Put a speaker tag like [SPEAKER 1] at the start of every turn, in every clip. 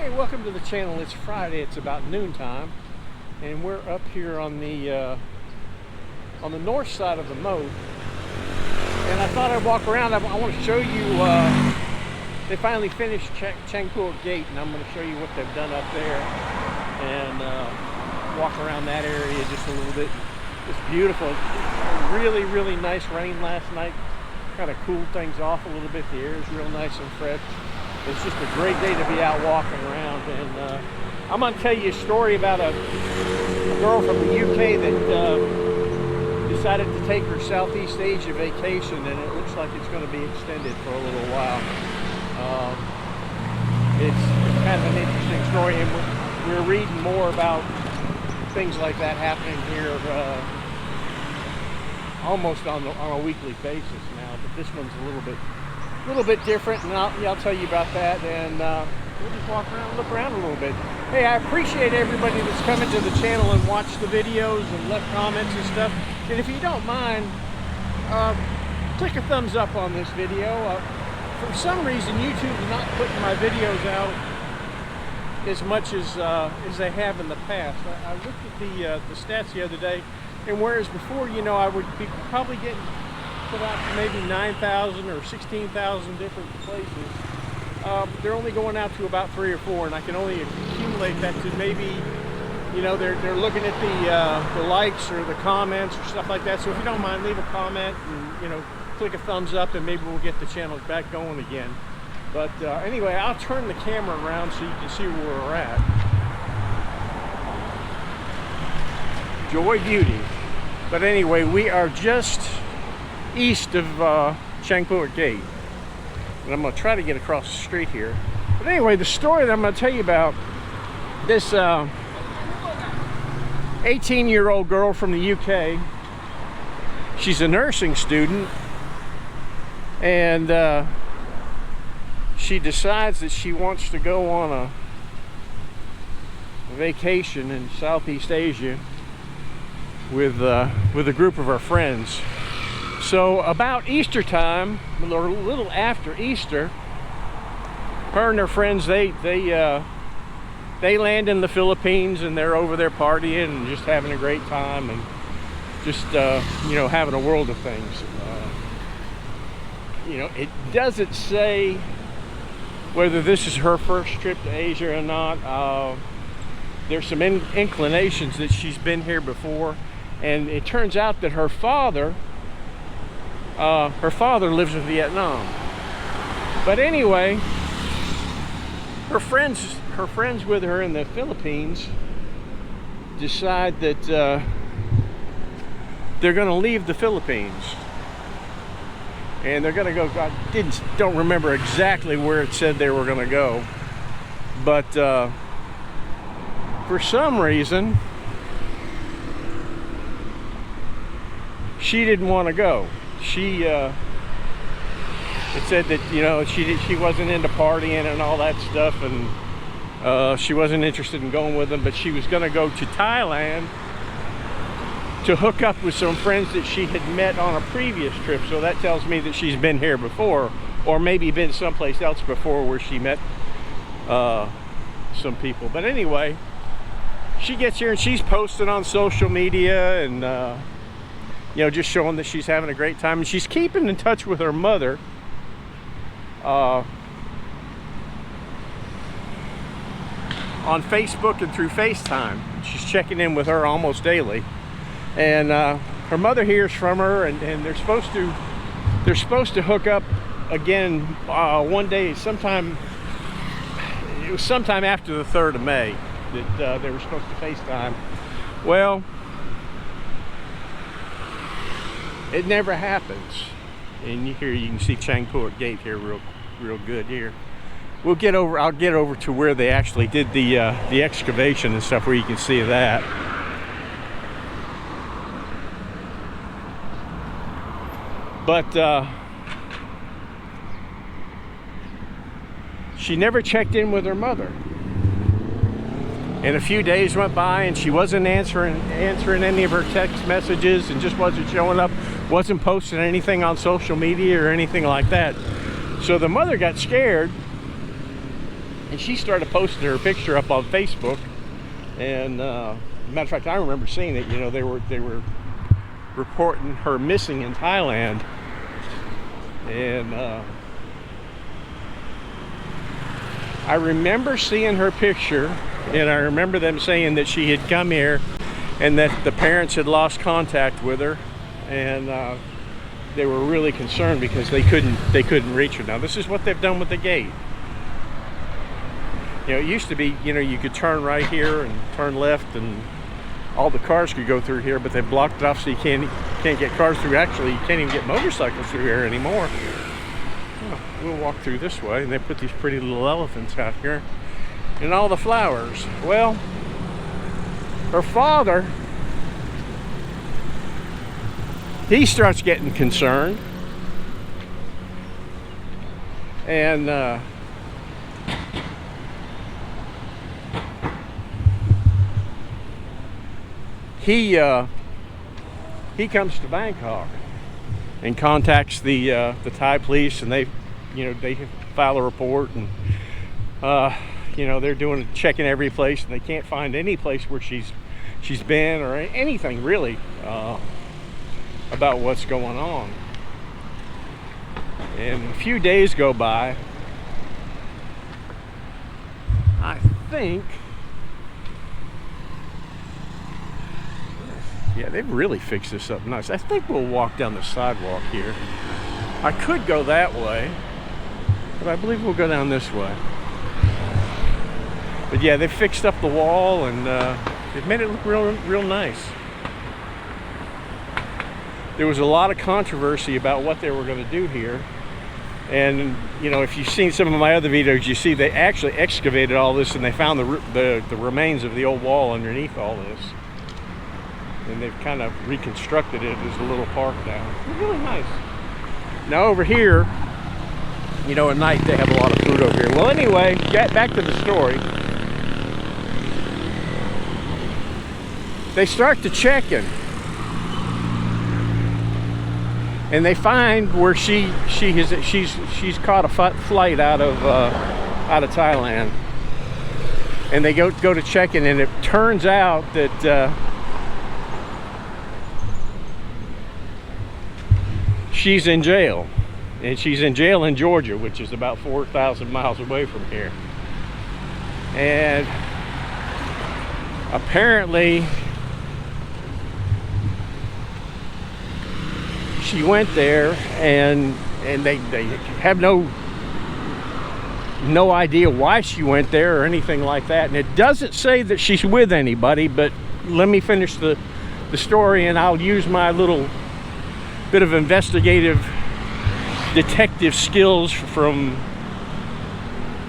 [SPEAKER 1] Hey, welcome to the channel. It's Friday. It's about noontime, and we're up here on the north side of the moat. And I thought I'd walk around. I want to show you. They finally finished Chang Phuak Gate, and I'm going to show you what they've done up there, and walk around that area just a little bit. It's beautiful. Really, really nice rain last night. Kind of cooled things off a little bit. The air is real nice and fresh. It's just a great day to be out walking around, and I'm going to tell you a story about a girl from the UK that decided to take her Southeast Asia vacation, and it looks like it's going to be extended for a little while. It's kind of an interesting story, and we're reading more about things like that happening here almost on a weekly basis now, but this one's a little bit different, and I'll tell you about that, and we'll just walk around and look around a little bit. Hey, I appreciate everybody that's coming to the channel and watched the videos and left comments and stuff. And if you don't mind, click a thumbs up on this video. For some reason, YouTube is not putting my videos out as much as they have in the past. I looked at the stats the other day, and whereas before, you know, I would be probably getting put out to maybe 9,000 or 16,000 different places. They're only going out to about 3 or 4, and I can only accumulate that to maybe, you know, they're looking at the likes or the comments or stuff like that. So if you don't mind, leave a comment and, you know, click a thumbs up, and maybe we'll get the channel back going again. But anyway, I'll turn the camera around so you can see where we're at. Joy Beauty. But anyway, we are just east of Chang Phuak Gate, and I'm going to try to get across the street here. But anyway, the story that I'm going to tell you about, this 18-year-old girl from the UK, she's a nursing student, and she decides that she wants to go on a vacation in Southeast Asia with a group of her friends. So about Easter time, or a little after Easter, her and her friends, they land in the Philippines, and they're over there partying and just having a great time, and just you know, having a world of things. You know, it doesn't say whether this is her first trip to Asia or not. There's some inclinations that she's been here before, and it turns out that her father lives in Vietnam. But anyway, her friends with her in the Philippines decide that they're going to leave the Philippines, and they're going to go. I don't remember exactly where it said they were going to go, but for some reason she didn't want to go. She it said that, you know, she wasn't into partying and all that stuff, and she wasn't interested in going with them, but she was going to go to Thailand to hook up with some friends that she had met on a previous trip. So that tells me that she's been here before, or maybe been someplace else before where she met some people. But anyway, she gets here and she's posting on social media, and you know, just showing that she's having a great time, and she's keeping in touch with her mother on Facebook and through FaceTime. She's checking in with her almost daily, and her mother hears from her, and they're supposed to hook up again one day, sometime. It was sometime after the 3rd of May that they were supposed to FaceTime. Well, it never happens. And here you can see Chang Phuak Gate here real good here. I'll get over to where they actually did the excavation and stuff, where you can see that. But she never checked in with her mother. And a few days went by, and she wasn't answering any of her text messages, and just wasn't showing up, wasn't posting anything on social media or anything like that. So the mother got scared, And she started posting her picture up on Facebook. And matter of fact, I remember seeing it. You know, they were reporting her missing in Thailand. And I remember seeing her picture, and I remember them saying that she had come here and that the parents had lost contact with her, and they were really concerned because they couldn't reach her. Now this is what they've done with the gate. You know, it used to be, you know, you could turn right here and turn left and all the cars could go through here, but they've blocked it off so you can't get cars through. Actually, you can't even get motorcycles through here anymore. Oh, we'll walk through this way, and they put these pretty little elephants out here and all the flowers. Well, her father, he starts getting concerned, and he comes to Bangkok and contacts the Thai police, and they file a report, and you know, they're checking every place, and they can't find any place where she's been or anything really about what's going on. And a few days go by. I think, yeah, they've really fixed this up nice. I think we'll walk down the sidewalk here. I could go that way, but I believe we'll go down this way. But yeah, they fixed up the wall, and they've made it look real nice. There was a lot of controversy about what they were going to do here. And, you know, if you've seen some of my other videos, you see they actually excavated all this, and they found the remains of the old wall underneath all this. And they've kind of reconstructed it as a little park now. It's really nice. Now over here, you know, at night they have a lot of food over here. Well, anyway, get back to the story. They start to checking, and they find where she's caught a flight out of Thailand, and they go to checking, and it turns out that she's in jail, and she's in jail in Georgia, which is about 4,000 miles away from here. And apparently she went there, and they have no idea why she went there or anything like that. And it doesn't say that she's with anybody, but let me finish the story, and I'll use my little bit of investigative detective skills from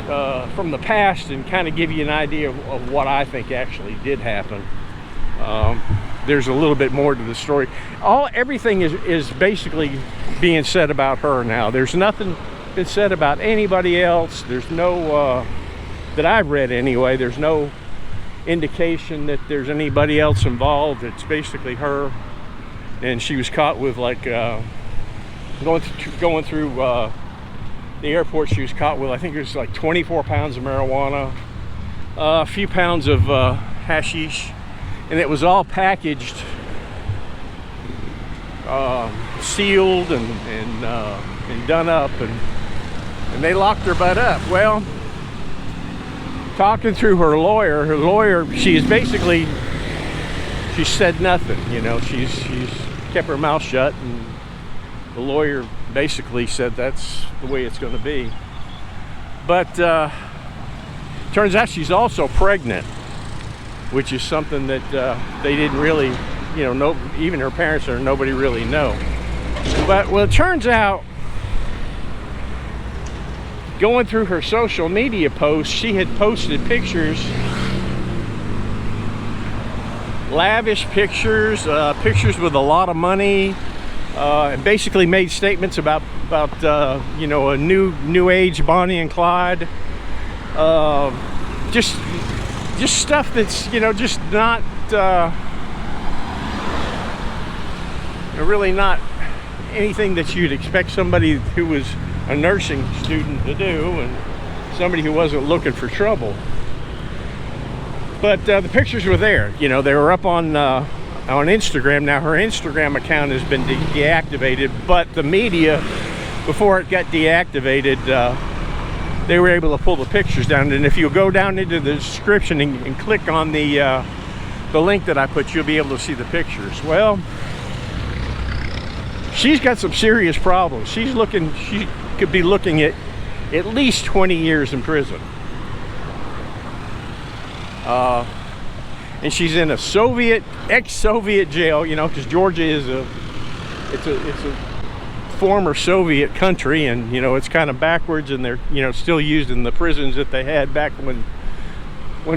[SPEAKER 1] the past, and kind of give you an idea of what I think actually did happen. There's a little bit more to the story. Everything is basically being said about her now. There's nothing been said about anybody else. There's no, that I've read anyway, there's no indication that there's anybody else involved. It's basically her, and she was caught with, like, going through the airport. She was caught with, I think it was like 24 pounds of marijuana, a few pounds of hashish, and it was all packaged, sealed and done up, and they locked her butt up. Well, talking through her lawyer, she said nothing. You know, she's kept her mouth shut, and the lawyer basically said that's the way it's going to be. But turns out she's also pregnant, which is something that they didn't really, you know, even her parents or nobody really know. But, well, it turns out, going through her social media posts, she had posted pictures, lavish pictures, pictures with a lot of money, and basically made statements about you know, a new age Bonnie and Clyde, just stuff that's, you know, just not really not anything that you'd expect somebody who was a nursing student to do. And somebody who wasn't looking for trouble. But the pictures were there. You know, they were up on Instagram. Now her Instagram account has been deactivated, but the media, before it got deactivated, they were able to pull the pictures down. And if you go down into the description and click on the link that I put, you'll be able to see the pictures. Well, she's got some serious problems. She could be looking at least 20 years in prison. And she's in a ex-Soviet jail, you know, because Georgia is it's a former Soviet country, and you know, it's kind of backwards, and they're, you know, still used in the prisons that they had back when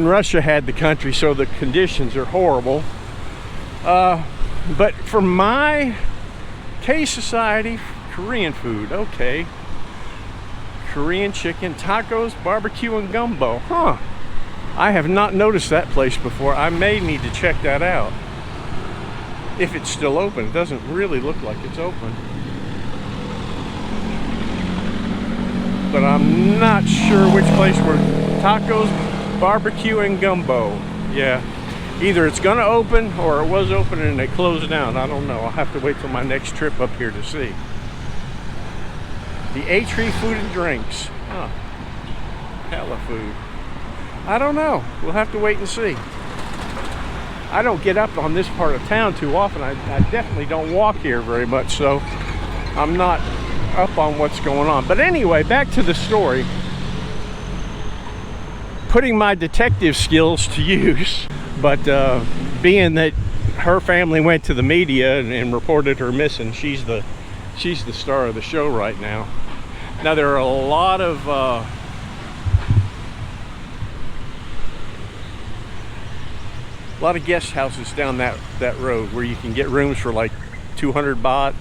[SPEAKER 1] Russia had the country, so the conditions are horrible. But for my K Society, Korean food, okay. Korean chicken, tacos, barbecue, and gumbo. Huh. I have not noticed that place before. I may need to check that out. If it's still open. It doesn't really look like it's open. But I'm not sure which place we're... Tacos, barbecue, and gumbo. Yeah. Either it's gonna open or it was open and they closed down. I don't know. I'll have to wait till my next trip up here to see. The A-Tree Food and Drinks. Huh. Hella food. I don't know. We'll have to wait and see. I don't get up on this part of town too often. I definitely don't walk here very much, so I'm not up on what's going on. But anyway, back to the story. Putting my detective skills to use, but being that her family went to the media and reported her missing, she's the star of the show right now. Now there are a lot of guest houses down that road where you can get rooms for like 200 baht,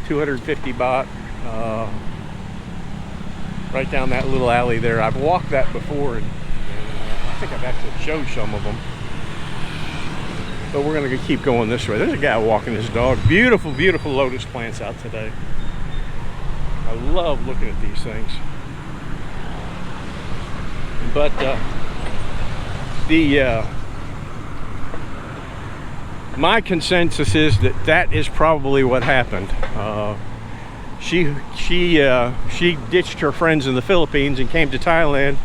[SPEAKER 1] 250 baht, right down that little alley there. I've walked that before, and I think I've actually showed some of them. But we're gonna keep going this way. There's a guy walking his dog. Beautiful, beautiful lotus plants out today. I love looking at these things. But my consensus is that is probably what happened. She ditched her friends in the Philippines and came to Thailand,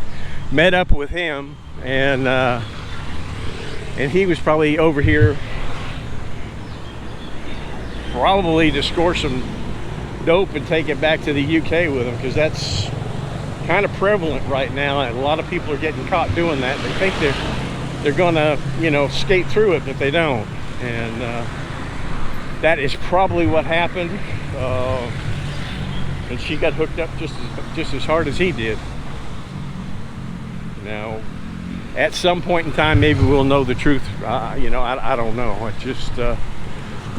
[SPEAKER 1] met up with him, and he was probably over here probably to score some dope and take it back to the UK with him, because that's kind of prevalent right now, and a lot of people are getting caught doing that. They think they're gonna, you know, skate through it, but they don't. And that is probably what happened. And she got hooked up just as hard as he did. Now, at some point in time, maybe we'll know the truth. You know, I don't know. It just, you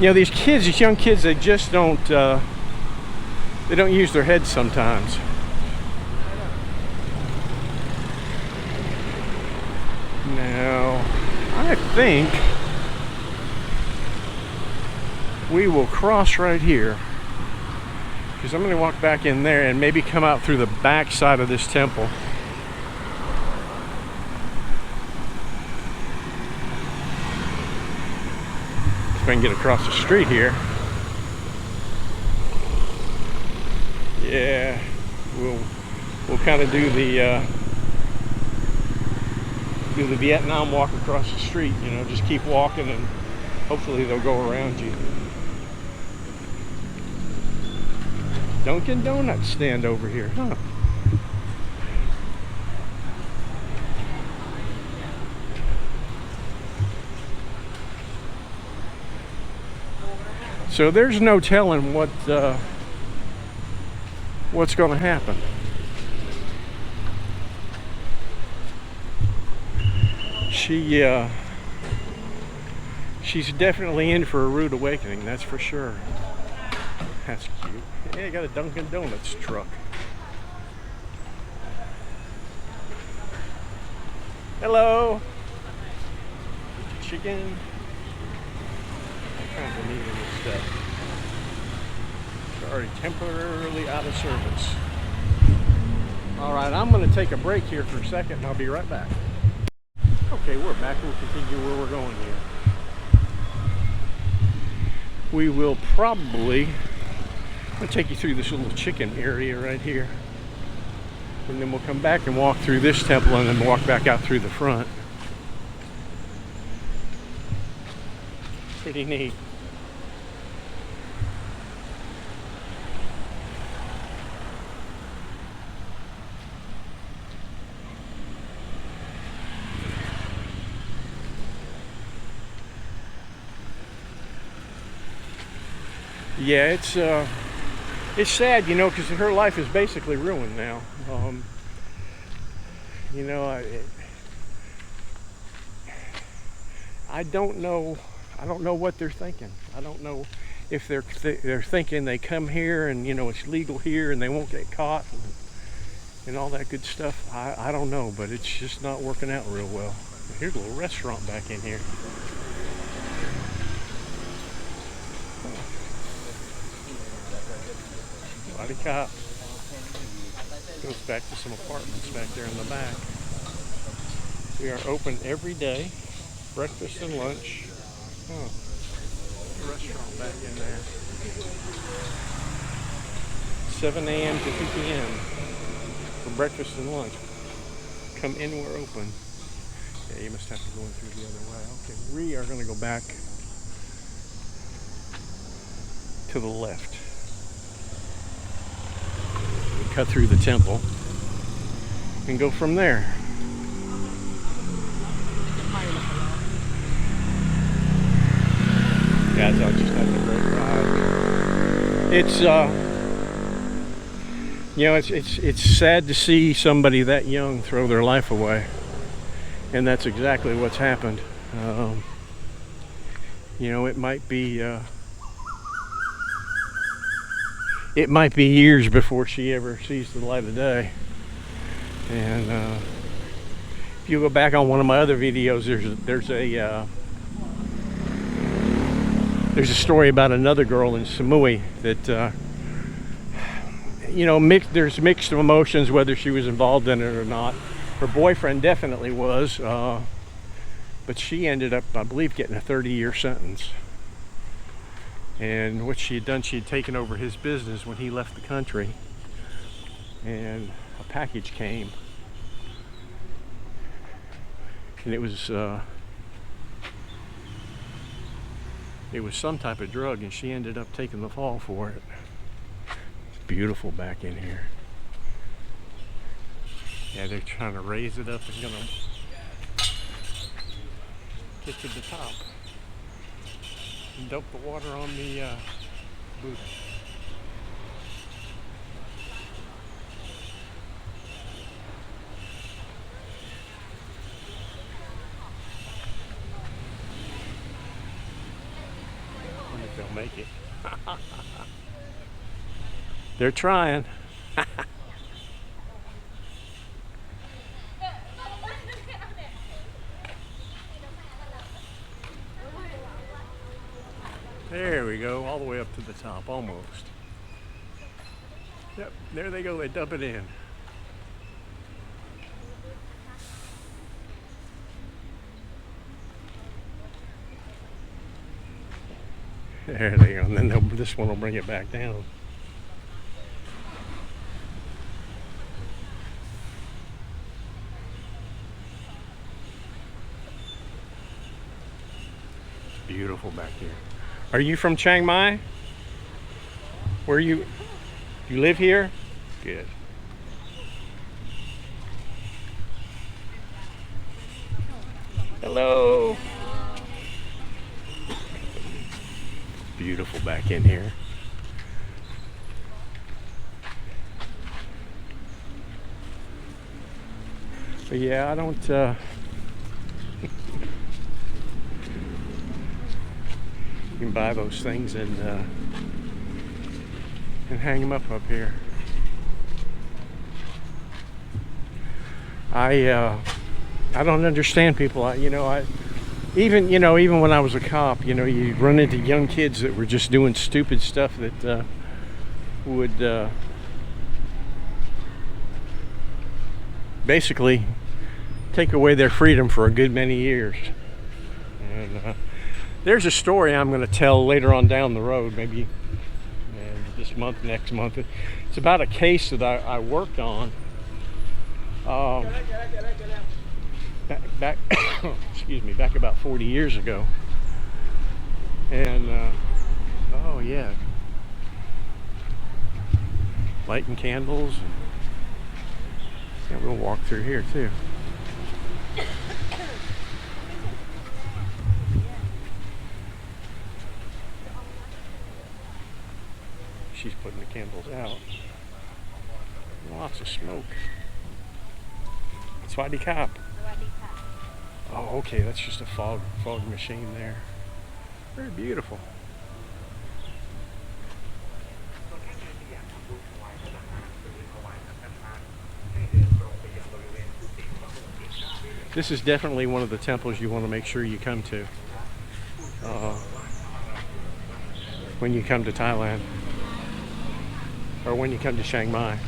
[SPEAKER 1] know, these kids, these young kids, they just don't, they don't use their heads sometimes. Now, I think we will cross right here, because I'm going to walk back in there and maybe come out through the back side of this temple. If I can get across the street here. Yeah, we'll kind of do the Vietnam walk across the street. You know, just keep walking and hopefully they'll go around you. Dunkin' Donuts stand over here, huh? So there's no telling what's going to happen. She's definitely in for a rude awakening, that's for sure. That's cute. Yeah, you got a Dunkin' Donuts truck. Hello. Chicken. All kinds of neat little stuff. It's already temporarily out of service. All right, I'm going to take a break here for a second and I'll be right back. Okay, we're back. We'll continue where we're going here. We will probably, I'm going to take you through this little chicken area right here. And then we'll come back and walk through this temple and then walk back out through the front. Pretty neat. Yeah, it's sad, you know, because her life is basically ruined now. You know, I don't know what they're thinking. I don't know if they're thinking they come here and, you know, it's legal here and they won't get caught and all that good stuff. I don't know, but it's just not working out real well. Here's a little restaurant back in here. Body cop. Goes back to some apartments back there in the back. We are open every day, breakfast and lunch. Oh, restaurant back in there. 7 a.m. to 2 p.m. for breakfast and lunch. Come in, we're open. Yeah, you must have to go in through the other way. Okay, we are going to go back to the left. We cut through the temple and go from there. Guys, I'll just have a great ride. It's you know, it's sad to see somebody that young throw their life away, and that's exactly what's happened. You know, it might be years before she ever sees the light of day. And if you go back on one of my other videos, there's a story about another girl in Samui that you know, there's mixed emotions whether she was involved in it or not. Her boyfriend definitely was, but she ended up, I believe, getting a 30-year sentence. And what she had done, she had taken over his business when he left the country, and a package came, and it was some type of drug, and she ended up taking the fall for it. It's beautiful back in here. Yeah, they're trying to raise it up and gonna get to the top and dump the water on the Buddha. I wonder if they'll make it. They're trying. There we go, all the way up to the top, almost. Yep, there they go, they dump it in. There they go, and then this one will bring it back down. It's beautiful back here. Are you from Chiang Mai? Where you live here? Good. Hello. Beautiful back in here. But yeah, I don't you can buy those things and hang them up here. I don't understand people. Even when I was a cop, you know, you run into young kids that were just doing stupid stuff that would basically take away their freedom for a good many years. And there's a story I'm going to tell later on down the road, maybe this month, next month. It's about a case that I worked on back excuse me, back about 40 years ago. And oh yeah, lighting candles. Yeah, we'll walk through here too. She's putting the candles out. Lots of smoke. Swadee Kap. Oh, okay, that's just a fog machine there. Very beautiful. This is definitely one of the temples you want to make sure you come to when you come to Thailand, or when you come to Chiang Mai.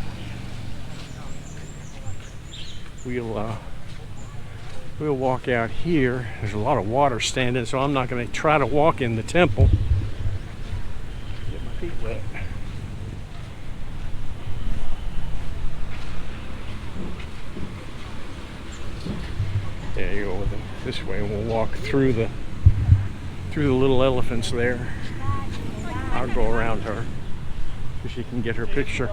[SPEAKER 1] We'll walk out here. There's a lot of water standing, so I'm not going to try to walk in the temple. Get my feet wet. There you go with them this way, and we'll walk through the little elephants there. I'll go around her so she can get her picture.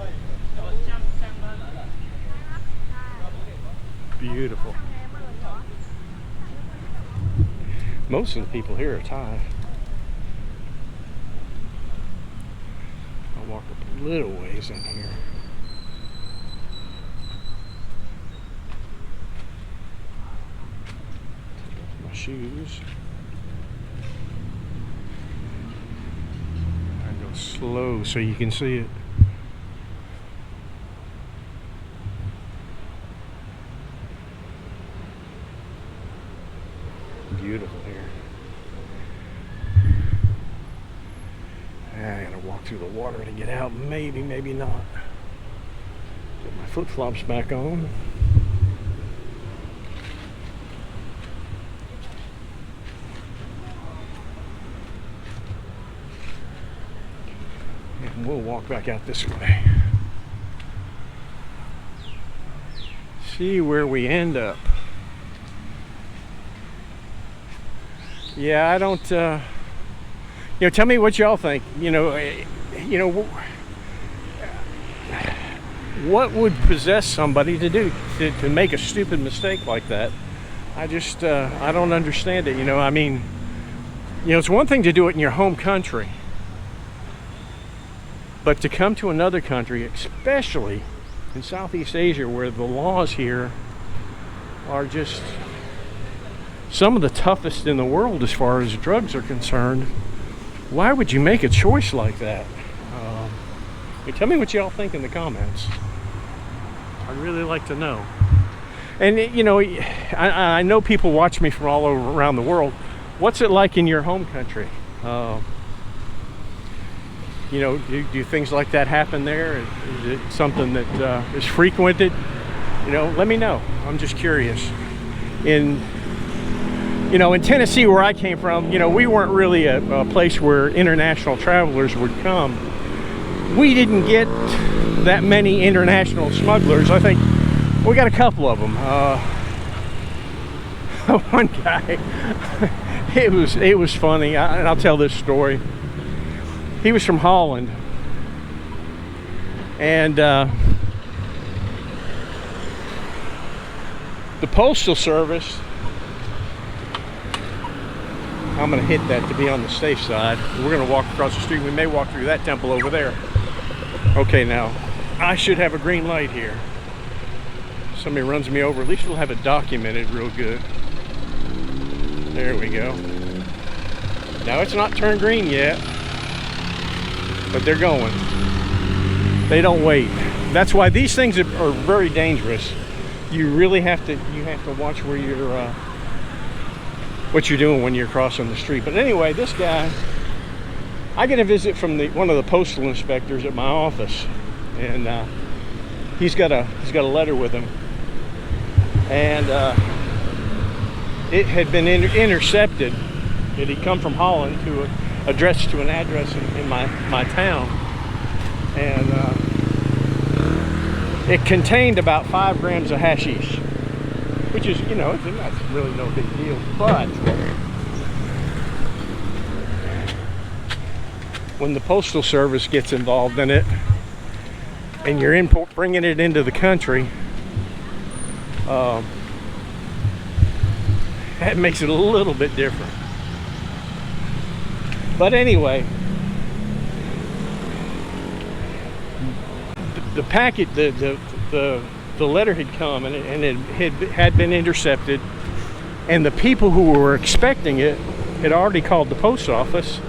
[SPEAKER 1] Beautiful. Most of the people here are Thai. I'll walk up a little ways in here. Take off my shoes. I go slow so you can see it. Beautiful here. I gotta walk through the water to get out. Maybe, maybe not. Get my flip-flops back on. And we'll walk back out this way. See where we end up. Yeah, I don't, tell me what y'all think. What would possess somebody to do, to make a stupid mistake like that? I just, I don't understand it. It's one thing to do it in your home country, but to come to another country, especially in Southeast Asia, where the laws here are just some of the toughest in the world as far as drugs are concerned, why would you make a choice like that? Tell me what y'all think in the comments. I'd really like to know. And I know people watch me from all over around the world. What's it like in your home country? Do things like that happen there? Is it something that is frequented? Let me know. I'm just curious. In Tennessee, where I came from, we weren't really a place where international travelers would come. We didn't get that many international smugglers. I think we got a couple of them. One guy, it was funny, and I'll tell this story. He was from Holland, and the Postal Service, I'm going to hit that to be on the safe side. We're going to walk across the street. We may walk through that temple over there. Okay, now, I should have a green light here. Somebody runs me over. At least we'll have it documented real good. There we go. Now, it's not turned green yet, but they're going. They don't wait. That's why these things are very dangerous. You really have to watch where you're what you're doing when you're crossing the street. But anyway, this guy, I get a visit from one of the postal inspectors at my office, and he's got a letter with him, and it had been intercepted. It had come from Holland to addressed to an address in my town, and it contained about 5 grams of hashish, which is, you know, that's really no big deal. But when the Postal Service gets involved in it, and you're bringing it into the country, that makes it a little bit different. But anyway, the packet, the letter had come, and it had been intercepted, and the people who were expecting it had already called the post office,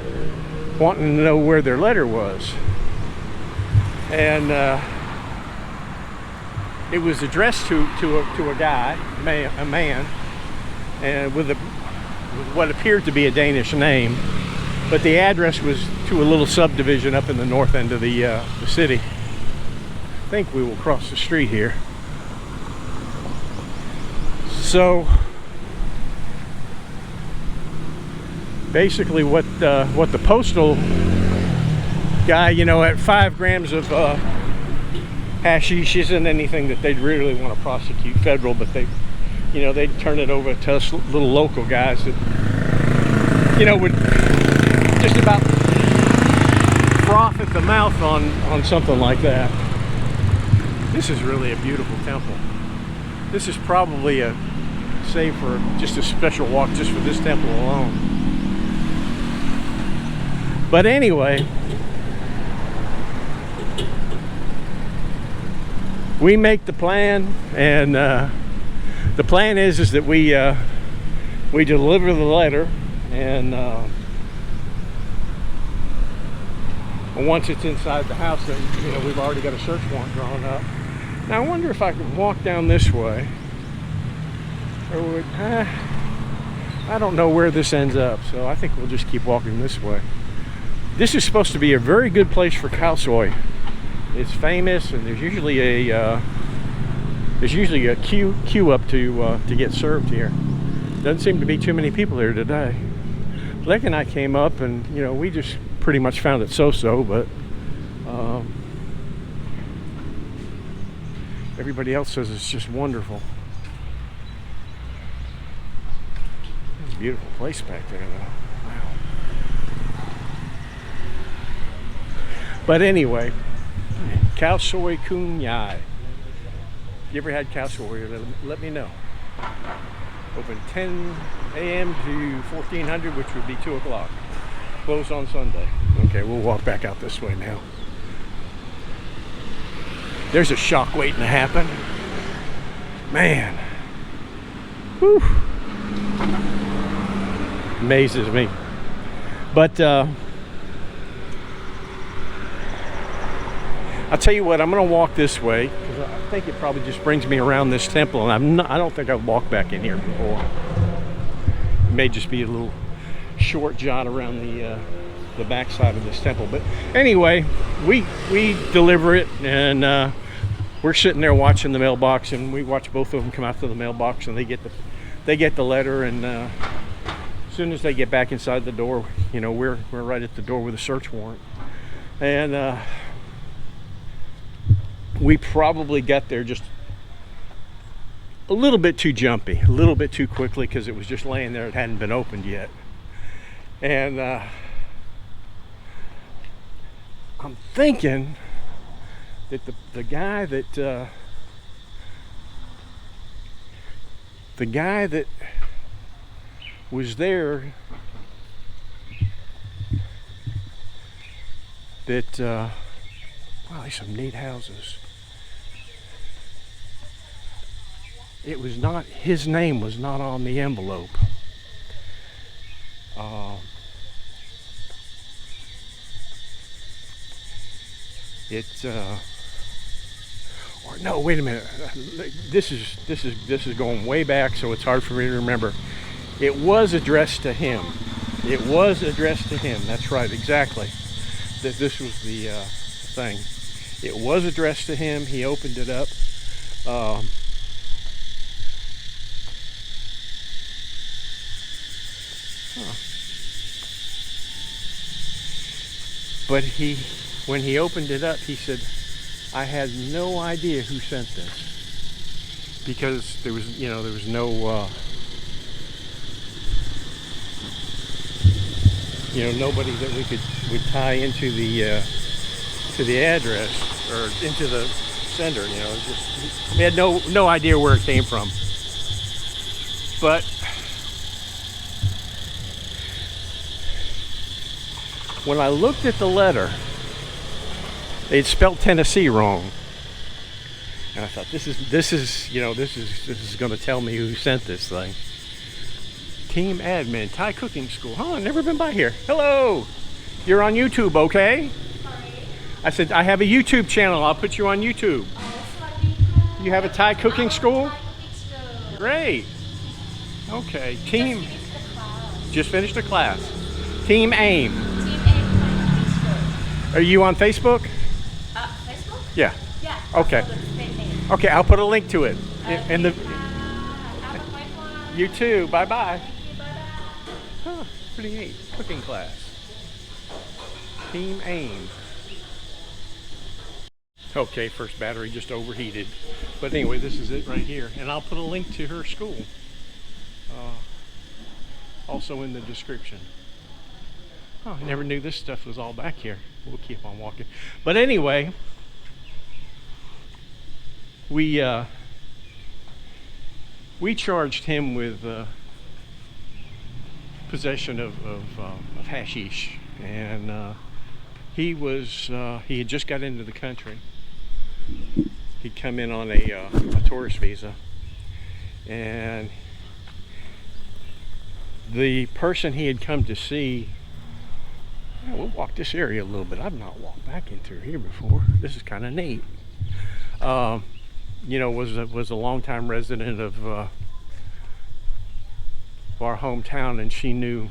[SPEAKER 1] wanting to know where their letter was. And it was addressed to a guy, a man, and with what appeared to be a Danish name, but the address was to a little subdivision up in the north end of the city. I think we will cross the street here. So basically, what the postal guy, you know, at 5 grams of hashish isn't anything that they'd really want to prosecute federal, but they, you know, they'd turn it over to us little local guys that, you know, would just about froth at the mouth on something like that. This is really a beautiful temple. This is probably a save for just a special walk just for this temple alone. But anyway, we make the plan, and the plan is that we deliver the letter, and once it's inside the house, then, you know, we've already got a search warrant drawn up. Now I wonder if I could walk down this way, or would I don't know where this ends up, so I think we'll just keep walking this way. This is supposed to be a very good place for khao soi. It's famous, and there's usually a queue up to get served here. Doesn't seem to be too many people here today. Leck and I came up, and, you know, we just pretty much found it so-so, but everybody else says it's just wonderful. It's a beautiful place back there, though. Wow. But anyway, khao soi kun yai. If you ever had khao soi, let me know. Open 10 a.m. to 1400, which would be 2 o'clock. Closed on Sunday. Okay, we'll walk back out this way now. There's a shock waiting to happen. Man. Whew. Amazes me. But I'll tell you what, I'm going to walk this way, because I think it probably just brings me around this temple, and I don't think I've walked back in here before. It may just be a little short jaunt around the back side of this temple. But anyway, we deliver it, and we're sitting there watching the mailbox, and we watch both of them come out to the mailbox, and they get the letter, and as soon as they get back inside the door, you know, we're right at the door with a search warrant. And we probably got there just a little bit too jumpy, a little bit too quickly, because it was just laying there. It hadn't been opened yet. And I'm thinking that the guy that was there, that wow, there's some neat houses. It was not, his name was not on the envelope. Or no, wait a minute. This is going way back, so it's hard for me to remember. It was addressed to him. It was addressed to him. That's right, exactly. That this was the thing. It was addressed to him. He opened it up. But when he opened it up, he said, I had no idea who sent this, because there was, there was no, nobody that would tie into the to the address or into the sender. Just we had no idea where it came from. But when I looked at the letter, they'd spelled Tennessee wrong, and I thought, this is going to tell me who sent this thing. Team admin, Thai cooking school. Oh, I've never been by here. Hello, you're on YouTube, okay?
[SPEAKER 2] Sorry.
[SPEAKER 1] I said I have a YouTube channel. I'll put you on YouTube. You have a Thai cooking school? Great. Okay. Team. Just finished the class. Team AIM. Are you on Facebook?
[SPEAKER 2] Facebook?
[SPEAKER 1] Yeah.
[SPEAKER 2] Yeah.
[SPEAKER 1] Okay. Okay, I'll put a link to it. In the. You too. Bye bye. Huh, pretty neat. Cooking class. Team AIM. Okay, first battery just overheated. But anyway, this is it right here. And I'll put a link to her school. Also in the description. Oh, I never knew this stuff was all back here. We'll keep on walking. But anyway, we charged him with possession of hashish, and he had just got into the country. He'd come in on a tourist visa, and the person he had come to see, we'll walk this area a little bit. I've not walked back in through here before. This is kind of neat. Was a longtime resident of our hometown, and she knew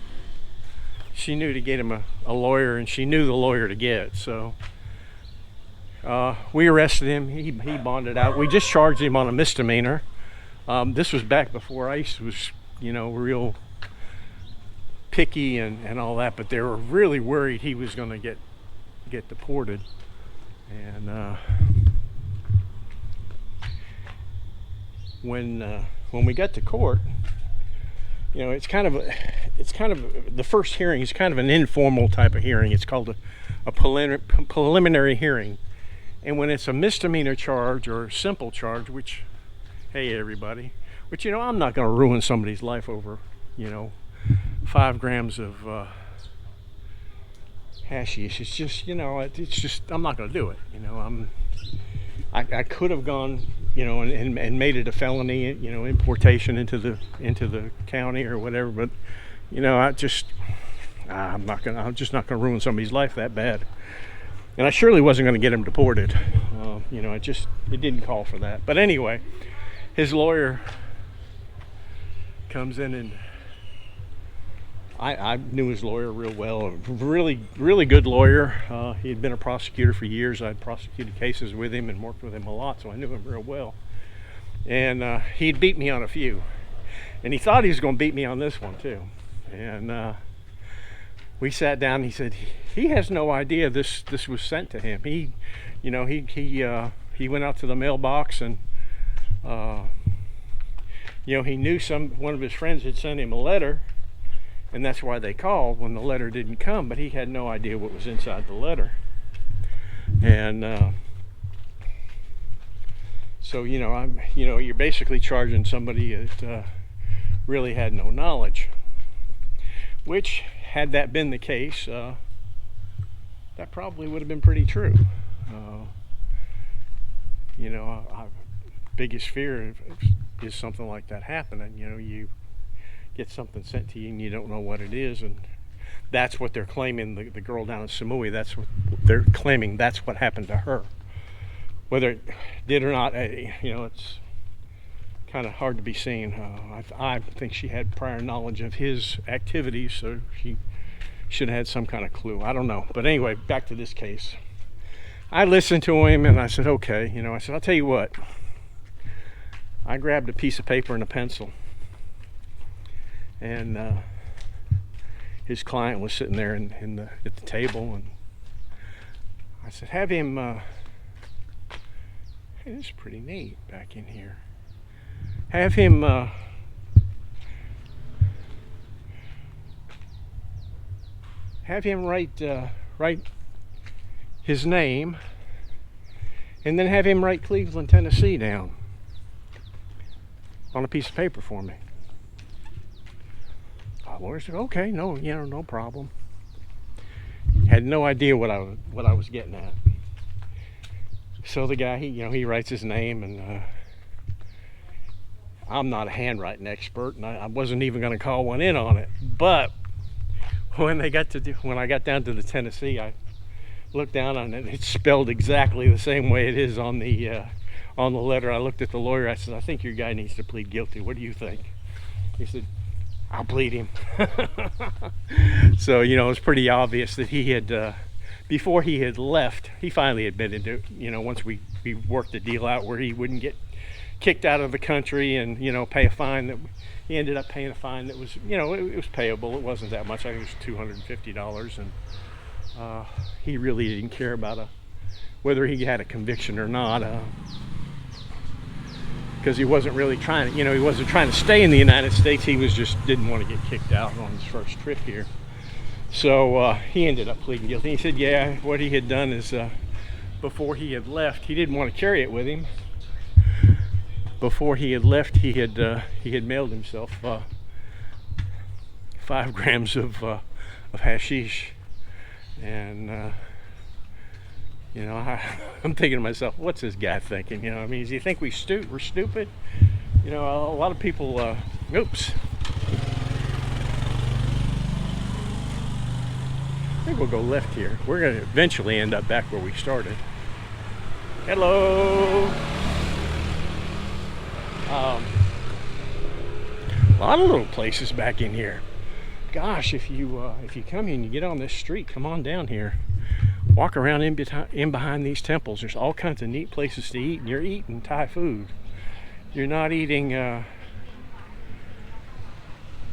[SPEAKER 1] to get him a lawyer, and she knew the lawyer to get. So we arrested him. He bonded out. We just charged him on a misdemeanor. This was back before ICE was, real picky and all that, but they were really worried he was going to get deported. And when we got to court, it's kind of the first hearing is kind of an informal type of hearing. It's called a preliminary hearing. And when it's a misdemeanor charge or a simple charge, which, hey everybody, which I'm not going to ruin somebody's life over 5 grams of hashish. It's just I'm not going to do it. I could have gone and made it a felony, importation into the county or whatever, but I'm just not gonna ruin somebody's life that bad. And I surely wasn't going to get him deported. It didn't call for that. But anyway, his lawyer comes in, and I knew his lawyer real well. A really, really good lawyer. He had been a prosecutor for years. I'd prosecuted cases with him and worked with him a lot, so I knew him real well. And he'd beat me on a few. And he thought he was going to beat me on this one too. And we sat down, and he said he has no idea this was sent to him. He went out to the mailbox, and he knew one of his friends had sent him a letter, and that's why they called when the letter didn't come, but he had no idea what was inside the letter. And so you're basically charging somebody that really had no knowledge, which, had that been the case, that probably would have been pretty true. Our biggest fear is something like that happening. You get something sent to you and you don't know what it is, and that's what they're claiming. The girl down in Samui, that's what they're claiming. That's what happened to her. Whether it did or not, it's kind of hard to be seen. I think she had prior knowledge of his activities, so she should have had some kind of clue. I don't know. But anyway, back to this case. I listened to him, and I said, okay. I said, I'll tell you what. I grabbed a piece of paper and a pencil, and his client was sitting there at the table, and I said, have him, hey, this is pretty neat back in here. Have him, write his name, and then have him write Cleveland, Tennessee down on a piece of paper for me. I said, okay, no, no problem. Had no idea what I was getting at. So the guy, he writes his name, and I'm not a handwriting expert, and I wasn't even going to call one in on it. But when I got down to the Tennessee, I looked down on it. It's spelled exactly the same way it is on the letter. I looked at the lawyer. I said, I think your guy needs to plead guilty. What do you think? He said, I'll plead him. So, it was pretty obvious that he had, before he had left, he finally admitted to, once we worked the deal out where he wouldn't get kicked out of the country and, pay a fine, that he ended up paying a fine that was, it was payable. It wasn't that much. I think it was $250. And he really didn't care about whether he had a conviction or not. Because he wasn't really trying to, he wasn't trying to stay in the United States. He was just didn't want to get kicked out on his first trip here. So he ended up pleading guilty. He said, yeah, what he had done is before he had left, he didn't want to carry it with him. Before he had left, he had mailed himself 5 grams of hashish, and I'm thinking to myself, what's this guy thinking? Does he think we're stupid? A lot of people, oops. I think we'll go left here. We're going to eventually end up back where we started. Hello. A lot of little places back in here. Gosh, if you come here and you get on this street, come on down here. Walk around in behind these temples. There's all kinds of neat places to eat, and you're eating Thai food. You're not eating,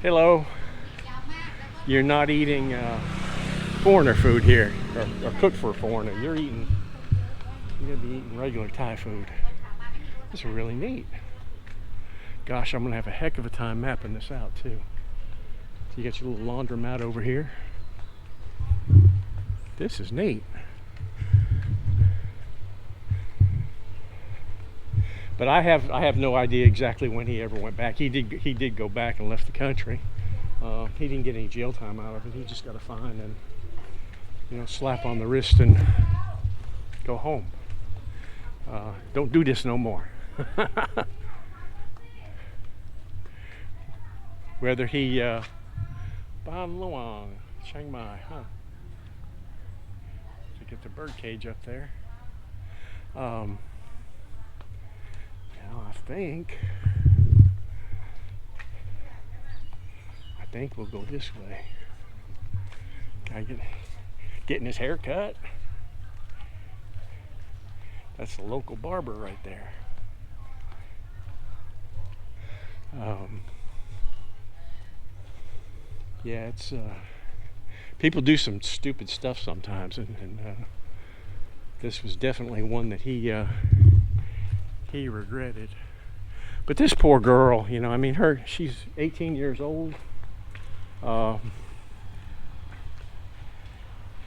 [SPEAKER 1] hello. You're not eating foreigner food here, or cooked for a foreigner. You're gonna be eating regular Thai food. This is really neat. Gosh, I'm gonna have a heck of a time mapping this out too. So you got your little laundromat over here. This is neat. But I have no idea exactly when he ever went back. He did go back and left the country. He didn't get any jail time out of it. He just got a fine and slap on the wrist and go home. Don't do this no more. Whether he Ban Luang, Chiang Mai, huh? To get the bird cage up there. I think we'll go this way. Guy getting his hair cut. That's the local barber right there. Yeah, it's people do some stupid stuff sometimes, and this was definitely one that he regretted. But this poor girl, she's 18 years old.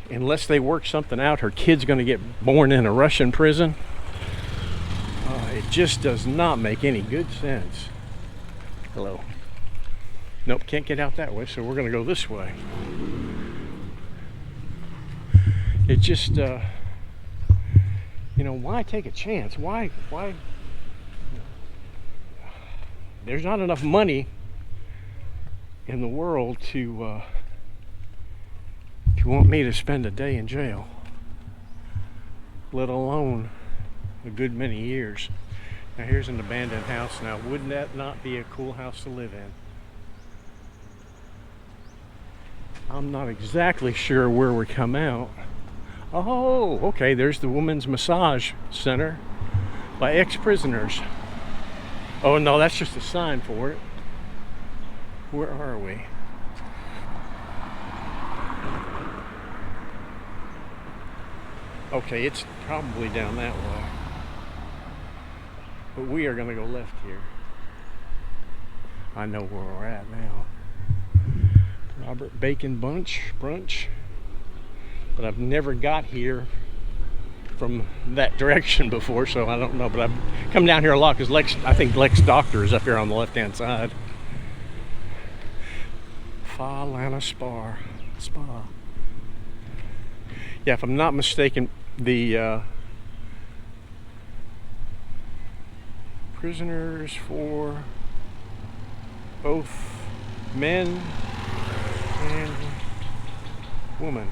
[SPEAKER 1] Unless they work something out, her kid's going to get born in a Russian prison. It just does not make any good sense. Hello. Nope, can't get out that way, so we're going to go this way. It just, why take a chance? Why? There's not enough money in the world to want me to spend a day in jail, let alone a good many years. Now here's an abandoned house. Now wouldn't that not be a cool house to live in? I'm not exactly sure where we come out. Oh, okay, there's the women's massage center by ex-prisoners. Oh no, that's just a sign for it. Where are we? Okay, it's probably down that way. But we are going to go left here. I know where we're at now. Robert Bacon brunch. But I've never got here from that direction before, so I don't know. But I've come down here a lot because I think Lex Doctor is up here on the left-hand side. Fa Lana Spa. Yeah, if I'm not mistaken, the prisoners for both men and women.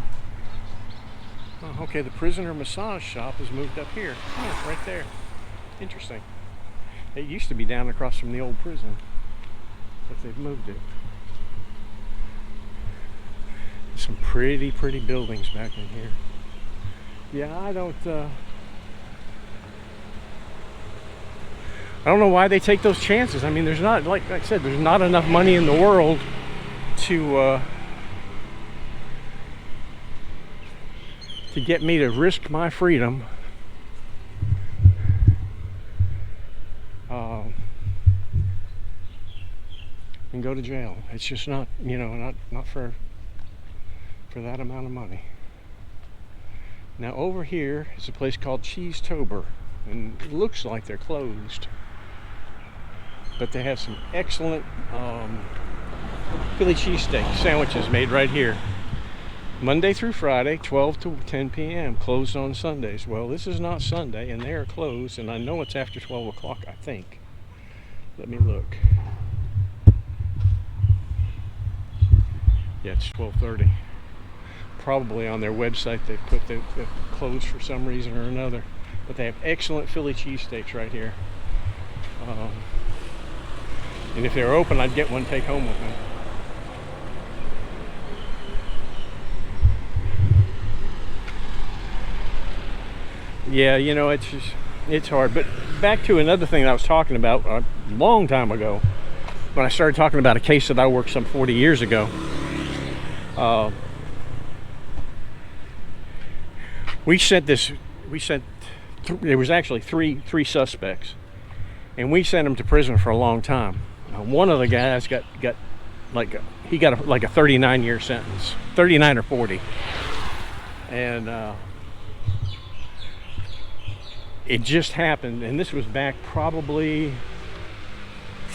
[SPEAKER 1] Oh, okay, the prisoner massage shop has moved up here. Oh, right there. Interesting. It used to be down across from the old prison, but they've moved it. There's some pretty buildings back in here. Yeah, I don't know why they take those chances. I mean, there's not, like I said, there's not enough money in the world to get me to risk my freedom and go to jail. It's just not, you know, not for that amount of money. Now over here is a place called Cheese Tober, and it looks like they're closed, but they have some excellent Philly cheesesteak sandwiches made right here. Monday through Friday, 12 to 10 p.m. Closed on Sundays. Well, this is not Sunday, and they are closed, and I know it's after 12 o'clock, I think. Let me look. Yeah, it's 12:30. Probably on their website they put they're closed for some reason or another. But they have excellent Philly cheesesteaks right here. And if they're open, I'd get one to take home with me. Yeah, you know, it's hard. But back to another thing that I was talking about a long time ago, when I started talking about a case that I worked some 40 years ago. There was actually three suspects, and we sent them to prison for a long time. One of the guys got like a 39-year sentence, 39 or 40, and it just happened, and this was back probably,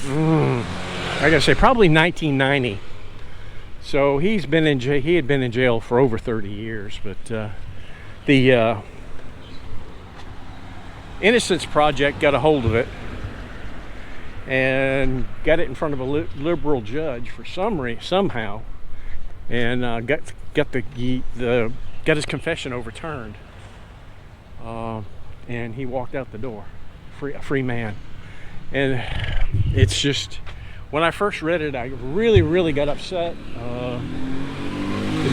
[SPEAKER 1] I gotta say, probably 1990. So he had been in jail for over 30 years, but the Innocence Project got a hold of it and got it in front of a liberal judge for somehow, and got his confession overturned, and he walked out the door, a free man. And it's just, when I first read it, I really got upset. The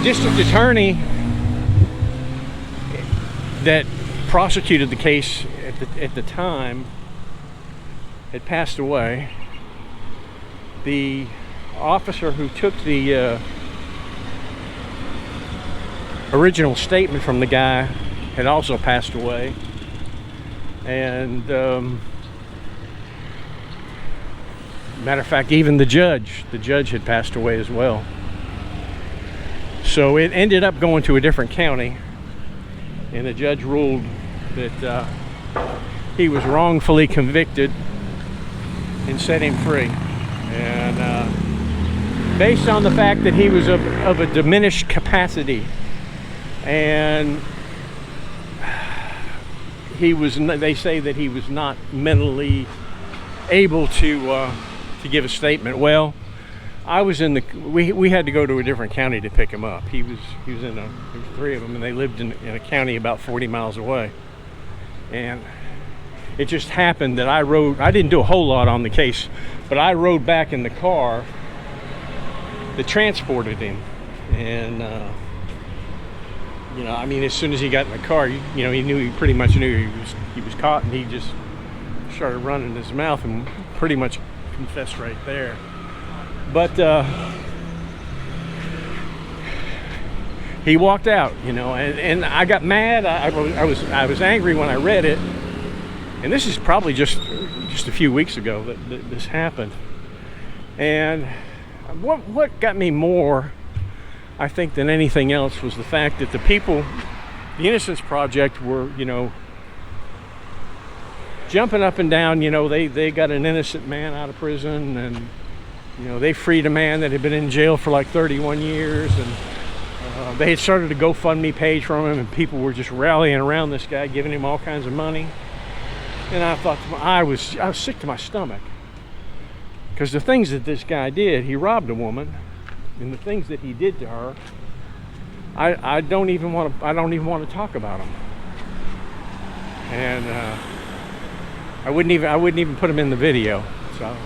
[SPEAKER 1] district attorney that prosecuted the case at the time had passed away. The officer who took the original statement from the guy had also passed away, and matter of fact, even the judge had passed away as well. So it ended up going to a different county, and the judge ruled that he was wrongfully convicted and set him free. And based on the fact that he was of a diminished capacity, and they say that he was not mentally able to give a statement. Well, I was we had to go to a different county to pick him up. There was three of them, and they lived in a county about 40 miles away. And it just happened that I didn't do a whole lot on the case, but I rode back in the car that transported him. And you know, I mean, as soon as he got in the car, he pretty much knew he was caught, and he just started running his mouth and pretty much confessed right there. But he walked out, you know, and I got mad. I was angry when I read it, and this is probably just a few weeks ago that this happened. And what got me more, I think, than anything else was the fact that the people, the Innocence Project, were, you know, jumping up and down. You know, they got an innocent man out of prison, and you know, they freed a man that had been in jail for like 31 years, and they had started a GoFundMe page from him, and people were just rallying around this guy, giving him all kinds of money. And I thought, I was sick to my stomach, because the things that this guy did, he robbed a woman, and the things that he did to her, I don't even want to talk about them. And I wouldn't even put them in the video. So,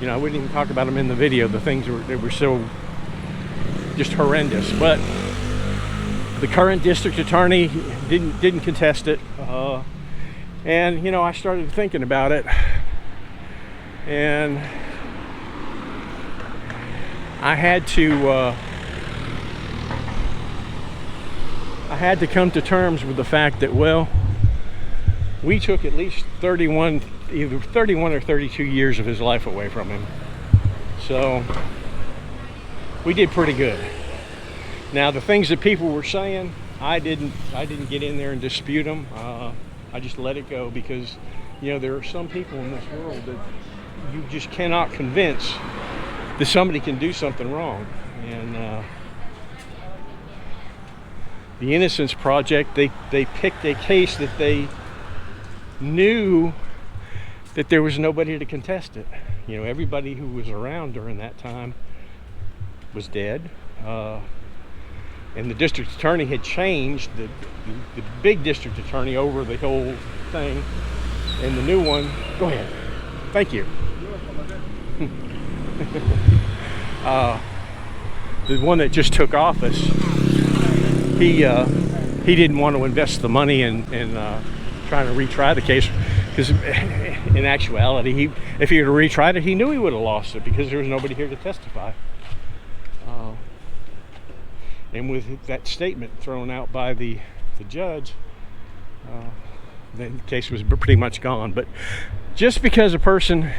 [SPEAKER 1] you know, I wouldn't even talk about them in the video. The things that were so just horrendous. But the current district attorney didn't contest it. And you know, I started thinking about it, and I had to come to terms with the fact that, well, we took at least either 31 or 32 years of his life away from him. So we did pretty good. Now, the things that people were saying, I didn't get in there and dispute them. I just let it go, because, you know, there are some people in this world that you just cannot convince that somebody can do something wrong. And the Innocence Project, they picked a case that they knew that there was nobody to contest it. You know, everybody who was around during that time was dead. And the district attorney had changed, the big district attorney, over the whole thing. And the new one, go ahead. Thank you. The one that just took office, he didn't want to invest the money in trying to retry the case, because in actuality, if he had retried it, he knew he would have lost it, because there was nobody here to testify. And with that statement thrown out by the judge, the case was pretty much gone. But just because a person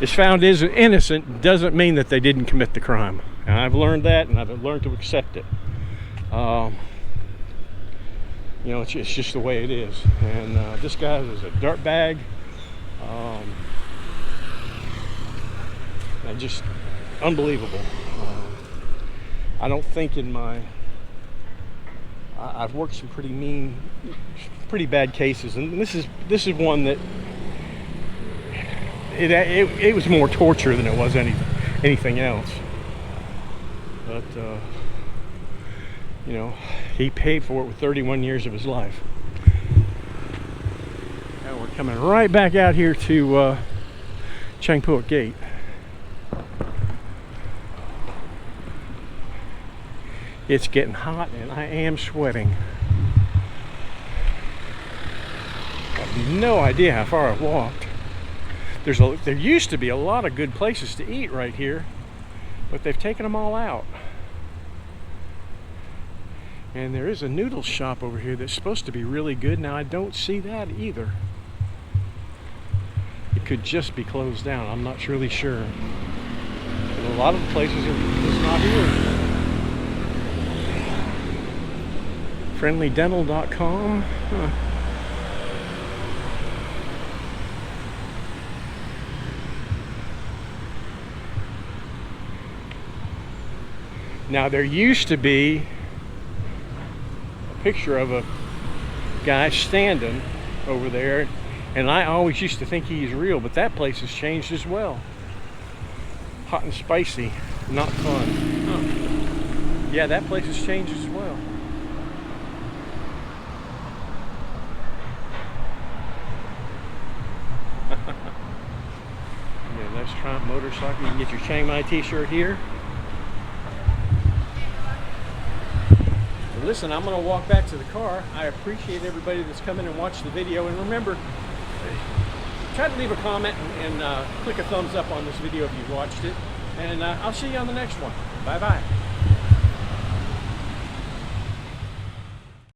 [SPEAKER 1] is found innocent doesn't mean that they didn't commit the crime. And I've learned that, and I've learned to accept it. You know, it's just the way it is. And this guy was a dirtbag. And just unbelievable. I don't think I've worked some pretty bad cases, and this is one that it was more torture than it was anything else. But you know, he paid for it with 31 years of his life. Now we're coming right back out here to Chang Phuak Gate. It's getting hot, and I am sweating. I have no idea how far I've walked. There used to be a lot of good places to eat right here, but they've taken them all out. And there is a noodle shop over here that's supposed to be really good. Now, I don't see that either. It could just be closed down. I'm not really sure. But a lot of the places are just not here. friendlydental.com. Huh. Now, there used to be a picture of a guy standing over there, and I always used to think he's real, but that place has changed as well. Hot and spicy, not fun. Huh. Yeah, that place has changed as well. Yeah, that's Trump motorcycle. You can get your Chiang Mai t-shirt here. Well, listen, I'm going to walk back to the car. I appreciate everybody that's come in and watched the video. And remember, try to leave a comment and click a thumbs up on this video if you watched it. And I'll see you on the next one. Bye-bye.